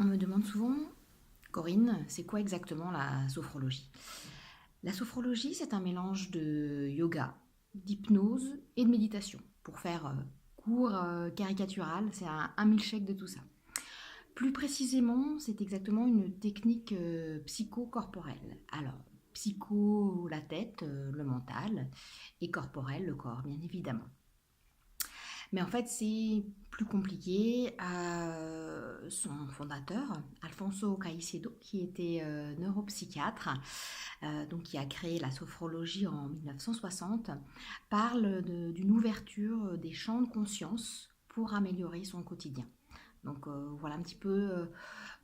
On me demande souvent, Corinne, c'est quoi exactement la sophrologie? La sophrologie, c'est un mélange de yoga, d'hypnose et de méditation. Pour faire court, caricatural, c'est un milkshake de tout ça. Plus précisément, c'est exactement une technique psychocorporelle. Alors, psycho, la tête, le mental, et corporel, le corps, bien évidemment. Mais en fait, c'est plus compliqué. Son fondateur, Alfonso Caicedo, qui était neuropsychiatre, donc qui a créé la sophrologie en 1960, parle d'une ouverture des champs de conscience pour améliorer son quotidien. Donc voilà un petit peu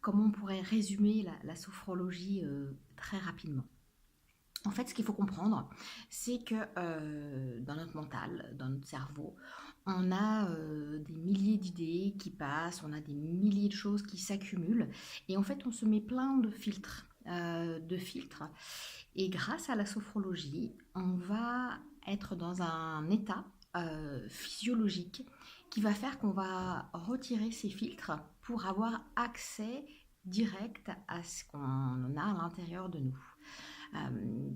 comment on pourrait résumer la sophrologie très rapidement. En fait, ce qu'il faut comprendre, c'est que dans notre mental, dans notre cerveau, on a des milliers d'idées qui passent, on a des milliers de choses qui s'accumulent, et en fait, on se met plein de filtres. Et grâce à la sophrologie, on va être dans un état physiologique qui va faire qu'on va retirer ces filtres pour avoir accès direct à ce qu'on a à l'intérieur de nous.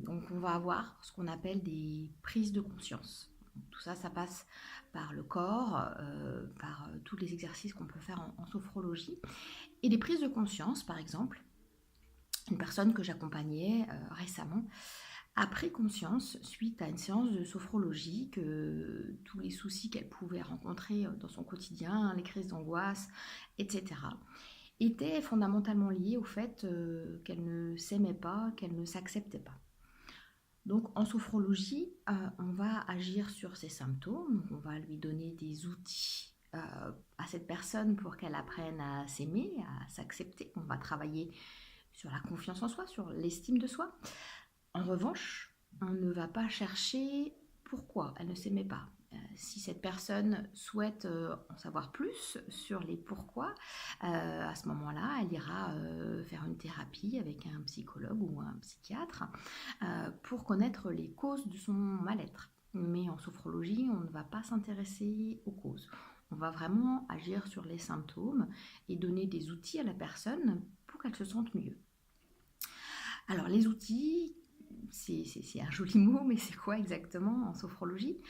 Donc on va avoir ce qu'on appelle des prises de conscience. Tout ça, ça passe par le corps, par tous les exercices qu'on peut faire en sophrologie. Et des prises de conscience, par exemple, une personne que j'accompagnais récemment a pris conscience, suite à une séance de sophrologie, que tous les soucis qu'elle pouvait rencontrer dans son quotidien, les crises d'angoisse, etc., étaient fondamentalement liées au fait qu'elle ne s'aimait pas, qu'elle ne s'acceptait pas. Donc en sophrologie, on va agir sur ces symptômes, on va lui donner des outils à cette personne pour qu'elle apprenne à s'aimer, à s'accepter. On va travailler sur la confiance en soi, sur l'estime de soi. En revanche, on ne va pas chercher pourquoi elle ne s'aimait pas. Si cette personne souhaite en savoir plus sur les pourquoi, à ce moment-là, elle ira faire une thérapie avec un psychologue ou un psychiatre pour connaître les causes de son mal-être. Mais en sophrologie, on ne va pas s'intéresser aux causes. On va vraiment agir sur les symptômes et donner des outils à la personne pour qu'elle se sente mieux. Alors les outils, c'est un joli mot, mais c'est quoi exactement en sophrologie?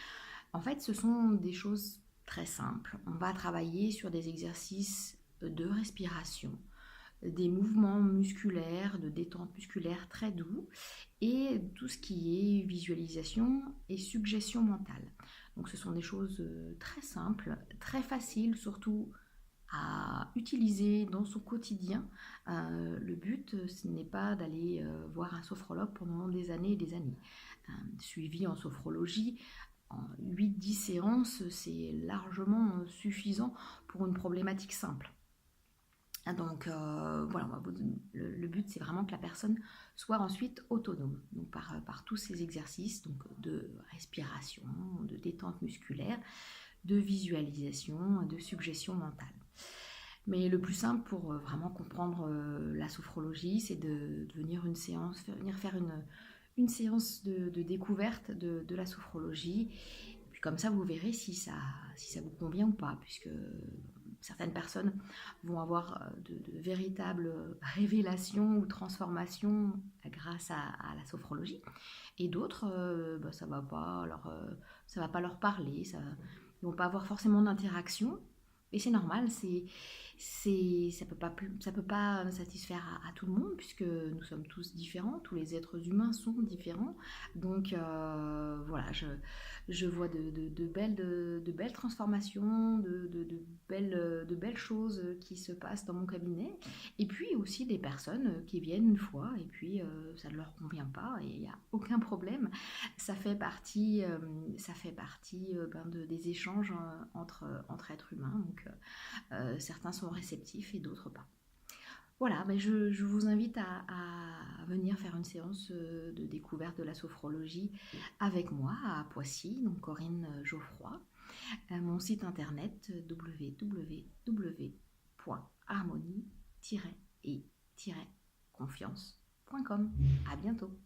En fait, ce sont des choses très simples. On va travailler sur des exercices de respiration, des mouvements musculaires, de détente musculaire très doux, et tout ce qui est visualisation et suggestion mentale. Donc ce sont des choses très simples, très faciles, surtout à utiliser dans son quotidien. Le but, ce n'est pas d'aller voir un sophrologue pendant des années et des années. Suivi en sophrologie, en 8-10 séances, c'est largement suffisant pour une problématique simple. Donc voilà, le but c'est vraiment que la personne soit ensuite autonome, donc par tous ces exercices donc de respiration, de détente musculaire, de visualisation, de suggestion mentale. Mais le plus simple pour vraiment comprendre la sophrologie, c'est de venir venir faire une séance de découverte de la sophrologie. Et puis comme ça, vous verrez si ça vous convient ou pas, puisque certaines personnes vont avoir de véritables révélations ou transformations grâce à la sophrologie, et d'autres, ça va pas leur parler, ils vont pas avoir forcément d'interaction. Et c'est normal, ça peut pas satisfaire à tout le monde, puisque nous sommes tous différents, tous les êtres humains sont différents. Donc voilà, je vois de belles transformations, de belles choses qui se passent dans mon cabinet. Et puis aussi des personnes qui viennent une fois et puis ça ne leur convient pas, et il n'y a aucun problème. Ça fait partie des échanges entre êtres humains. Donc certains sont réceptifs et d'autres pas. Voilà, mais je vous invite à venir faire une séance de découverte de la sophrologie avec moi à Poissy, donc Corinne Geoffroy. Mon site internet www.harmonie-et-confiance.com. À bientôt.